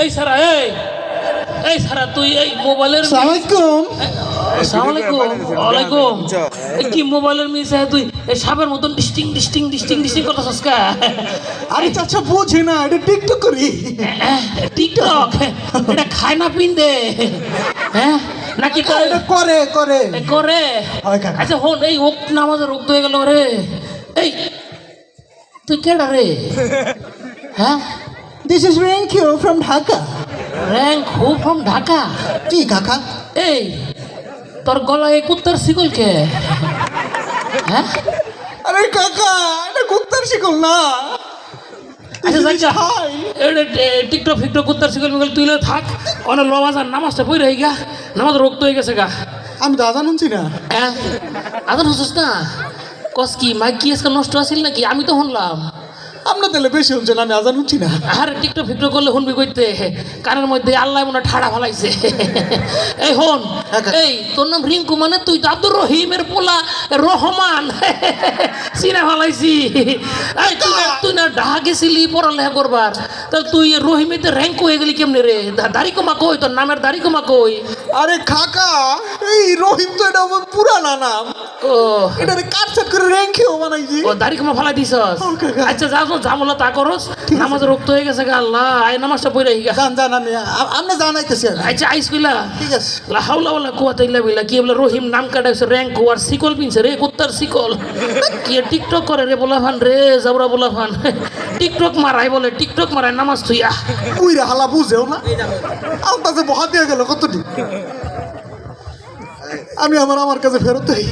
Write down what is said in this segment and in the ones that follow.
এই সারা এই সারা তুই এই মোবাইলের আসসালামু আলাইকুম ওয়ালাইকুম কি মোবাইলের মিশে তুই এই সাপের মতন ডিস্টিং করতেছস কা? আরে চাচা বোঝে না, এটা টিকটক করি। টিকটক এটা খায় না পিন দে হ্যাঁ নাকি এটা করে করে করে আচ্ছা হন এই ওক নামাজের রোগ হয়ে গেল রে। এই তুই কেডা রে? হ্যাঁ this is Rinku from Dhaka. Rank who from Dhaka? কি কাকা? এই তোর গলায় কুত্তার শিকল কে? হ্যাঁ আরে কাকা এটা কুত্তার শিকল না। আচ্ছা আচ্ছা এটা টিকটক ফিকটক কুত্তার শিকল মিকল তুই থাক অনেক লবাজ আর নামাজটা পড়ে হয়ে গা নামাজ রক্ত হয়ে গেছে গা। আমি তো আজান শুনছি না। হ্যাঁ আদান হচ্ছিস না কস কি মাইক কি আজকে নষ্ট আছিল নাকি? আমি তো শুনলাম। আপনার তাহলে বেশি শুনছেন, আমি আজান শুনছি না। আর টিকটক ফিকটক করলে শুনবি কইতে কানের মধ্যে আল্লাহ মনে ঠাড়া ফলাইছে। এই হন এই তোর নাম রিঙ্কু মানে তুই তো আব্দুর রহিমের পোলা রহমান চিনা ফলাইছি। এই তুই না ঢাকা গেছিলি পড়ালেখা করবার, তাহলে তুই রহিমেতে র্যাঙ্ক হয়ে গেলি কেমনে রে? দাড়ি কমা কই, তোর নামের দাড়ি কমা কই? আরে কাকা এই রহিম তো এটা আমার পুরানা নাম। ও এটা কাটছাট করে র্যাঙ্কেও বানাইছি। ও দাড়ি কমা ফলাই দিছস? আচ্ছা যা ঝামেলা তা করস, নামাজ রক্ত হয়ে গেছে গা। আল্লাহ আয় নামাজটা পড়ে গা। জান আমি আপনি জানাইতেছি। আচ্ছা আইস কইলা ঠিক আছে। লা হাওলা ওয়ালা কুওয়াতা ইল্লা বিল্লাহ। কি বলে রহিম নাম কাটাইছে র্যাঙ্ক আর শিকল পিনছে রে কুত্তার শিকল। কি টিকটক করে রে বলাফান রে জাবরা বলাফান। টিকটক মারাই বলে টিকটক মারাই নামাজ থুইয়া। উইরা হালা বুঝেও না, আলতাতে বহা দিয়ে গেল কতটি। আমি আমার কাছে ফেরত হই।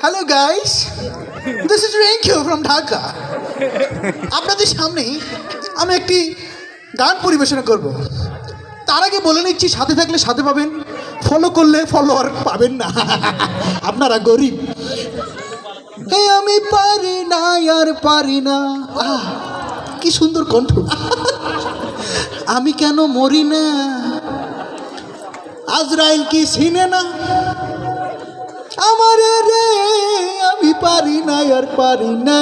Hello guys, this is Rinku from Dhaka. আপনাদের সামনেই আমি একটি গান পরিবেশনা করব। তার আগে বলে নিচ্ছি, সাথে থাকলে সাথে পাবেন, ফলো করলে ফলোয়ার পাবেন না। আপনারা গরিব। আমি পারি না আর পারি না। কি সুন্দর কণ্ঠ। আমি কেন মরি না? আজরাইল কি চিনে না আমার রে? আমি পারি না আর পারি না।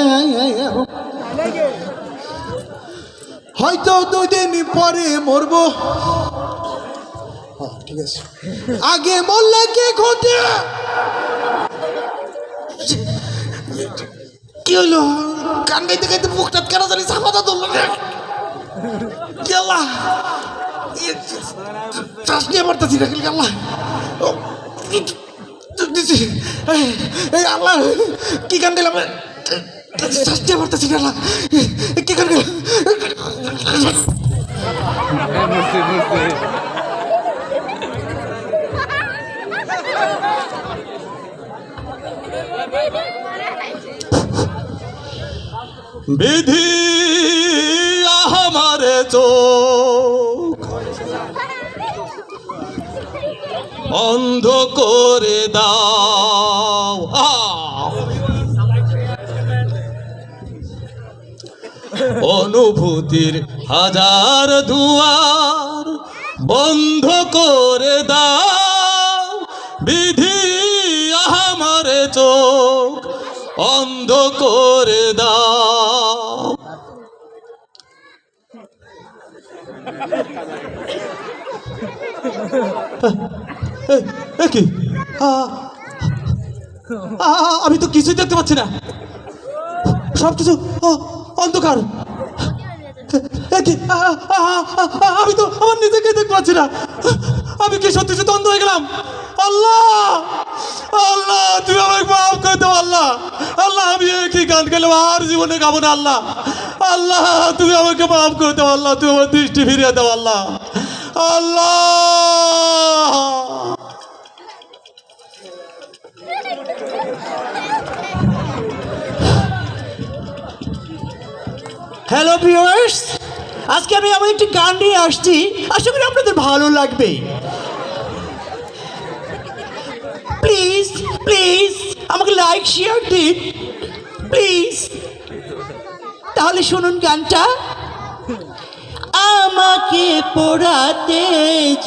হয়তো দুদিন পরে মরবো। ঠিক আছে, আগে মরলে কি ক্ষতি? কি হলো? গান গাইতে গাইতে মুখটা কেন জানি সাফাতা ধরলো রে। গেলা শ্বাস নিয়ে পারতেছি না। গেলা এই আল্লাহ কি গান দিলাম? শ্বাস নিয়ে পারতেছি না। কি গান গেলাম? বিধি আমারে চোখ অন্ধ করে দাও। অনুভূতির হাজার দুয়ার বন্ধ করে দাও। বিধি আমারে চোখ অন্ধ করে দাও। কি আমি তো কিছুই দেখতে পাচ্ছি না, সবকিছু অন্ধকার। আমি তো আমার নিজেকে দেখতে পাচ্ছি না। আমি কি সত্যি সত্যি অন্ধ হয়ে গেলাম? আল্লাহ আল্লাহ তুমি আমাকে মাফ করে দাও। আল্লাহ আল্লাহ আমি কি গান গেলাম আর জীবনে গাবো না। আল্লাহ আল্লাহ তুমি আমাকে মাফ করে দাও। আল্লাহ তুমি আমার দৃষ্টি ফিরিয়ে দাও। আল্লাহ আল্লাহ। হ্যালো ভিউয়ার্স, আজকে আমি আমার একটি গান নিয়ে আসছি, আশা করি আপনাদের ভালো লাগবে। প্লিজ প্লিজ আমাকে লাইক শেয়ার দিন প্লিজ। তাহলে শুনুন গানটা। আমাকে পড়াতে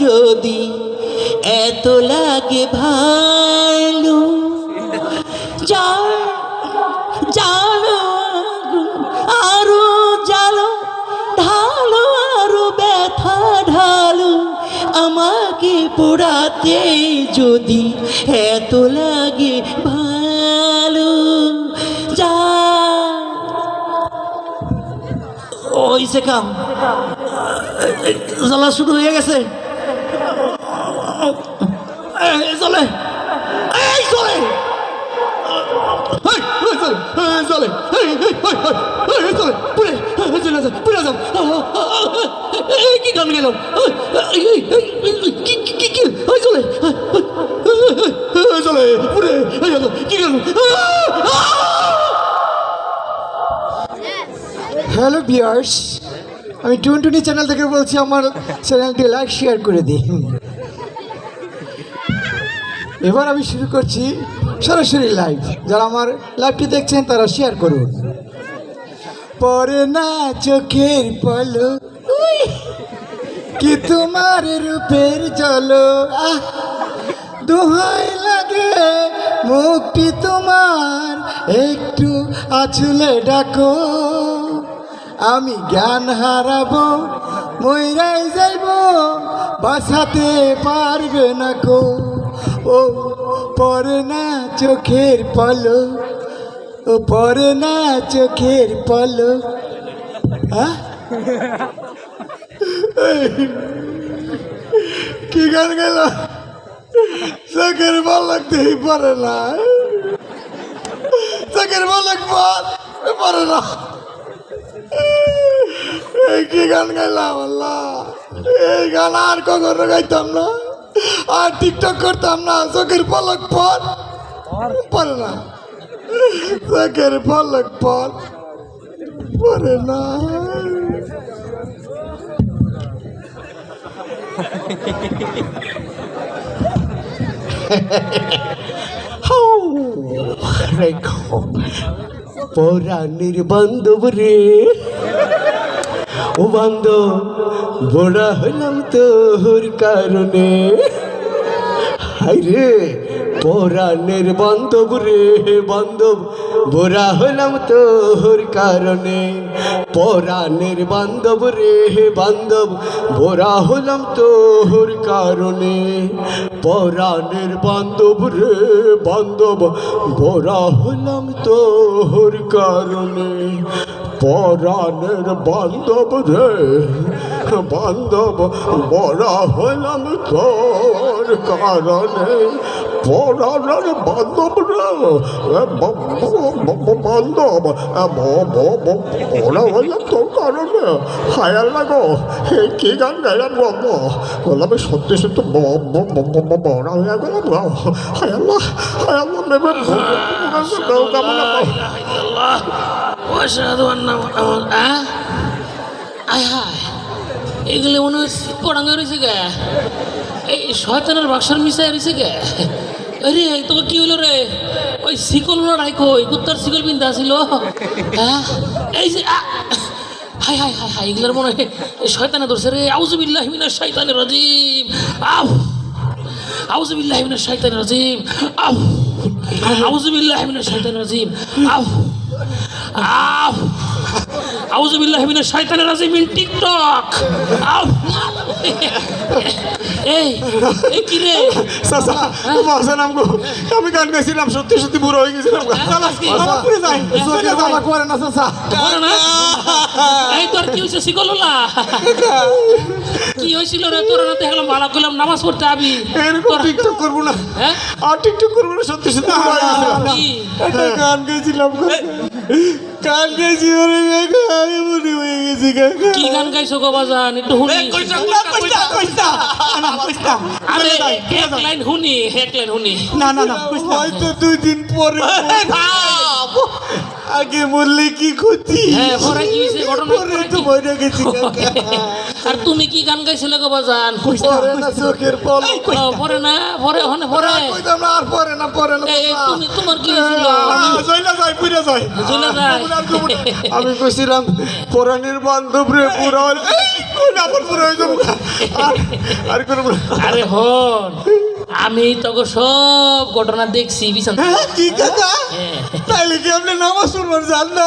যদি এত লাগে ভালো, জানো পোড়াতে যদি এত লাগে ভালো যা ওইসে কাম জ্বালা শুরু হয়ে গেছে চলে এই চলে চলে কি গান গেল চলে চলে পুরে কি গান হ্যালো ভিউয়ার্স, আমি টুনটুনি চ্যানেল থেকে বলছি, আমার চ্যানেলটি লাইক শেয়ার করে দিন। এবার আমি শুরু করছি সরাসরি লাইভ। যারা আমার লাইভটি দেখছেন তারা শেয়ার করুন। পরে না চোখের পলক কি তোমার রূপের জলো, দোহাই লাগে মুক্তি তোমার একটু আছুলে ডাকো, আমি জ্ঞান হারাবো মইরাই যাইব বাঁচাতে পারবে না কো। ও পরে না চোখের পলক, ও পরে না চোখের পলক। কি গান গেল? চোখের পলক দেই পারে না, চোখের পলক পারে না। কি গান গাইলাম আল্লাহ, এই গান আর কখনো গাইতাম না, আর টিকটক করতাম না। চোখের পলক পরে না, চোখের পলক পরে না। রেখো পরাণের বান্ধব রে, ও বান্ধব বড়া হলাম তোর কারণে। হাই রে পরাণের বান্ধব রে, বান্ধব বড়া হলাম তোর কারণে। পরাণের বান্ধব রে, বান্ধব বড়া হলাম তোর কারণে। পরাণের বান্ধব রে, বান্ধব বড়া হলাম তোর কারণে। পরাণের বান্ধব রে, বান্ধব বড়া হলাম তোর কারণে। পরাণের বান্ধব রে, বান্ধব বড়া হলাম তোর কারণে। হায়ার লাগো কি গান গাইলাম বন্ধ বললাম, সত্যি সত্যি বড়া হয়ে গেলাম। হায়াল্লাহ হায়াল্লাহ নেবে কেমন এগুলো মনে হয় পড়াঙ্গা রয়েছে গে, এই শয়তানের বাক্সার মিশাই রয়েছে গে। আরে তোকে কি হইলো রে? ওই শিকল রাইখো, কুত্তার শিকল বিন্দা ছিল। হ্যাঁ এই যে হাই হাই হাই হাই, এগুলোর মনে হয় শয়তানে ধরছে রে। আউযুবিল্লাহি মিনাশ শাইতানির রাজিম। আউযুবিল্লাহি মিনাশ শাইতানির রাজিম। আউযুবিল্লাহি মিনাশ শাইতানির রাজিম। আউযুবিল্লাহি মিনাশ শাইতানির রাজিম ইন টিকটক। এই কি রে চাচা, বাঁচান আমগো, আমি গান গাইছিলাম, সত্যি সত্যি বুড়ো হয়ে গেছিলাম। করে না চাচা, বলো না। এই তোর কি হয়েছে শিকললা? কি হয়েছিল রে? তোর না দেখলাম ভালো করলাম নামাজ পড়তে আবি। এরকম টিকটক করবো না, আর টিকটক করবো না, সত্যি সত্যি বুড়ো হয়ে গেছিলাম। গান গাইছিলাম, গান গাইছি, মনে হয়ে গেছি। কি গান গাইছো গো বাজান? একটু শুনি। আরে এক লাইন শুনি, এক লাইন শুনি। না না না, হয়তো 2 দিন পরে আগে বললে কি ক্ষতি। হ্যাঁ পরে কি হয়েছে ঘটনা? পরে তো মরে গেছি। আর তুমি কি গান গাইছিলে গো বাজান? পরে না চোখের পলক, পরে না, পরে হনে পরে। আর পরে না, পরে না। এই তুমি তোমার কি হয়েছিল? জয়লা যায়, পুরা যায়, চলে যায়। আমি কইছিলাম পরাণের বান্ধব রে, পুরা কোন আপন পুরা হয়ে যাবো। আর করবো না। আরে হন, আমি তোকে সব ঘটনা দেখছি বিছানা। কি কথা? তাইলে কি আপনি নামাজ পড়বার জান না?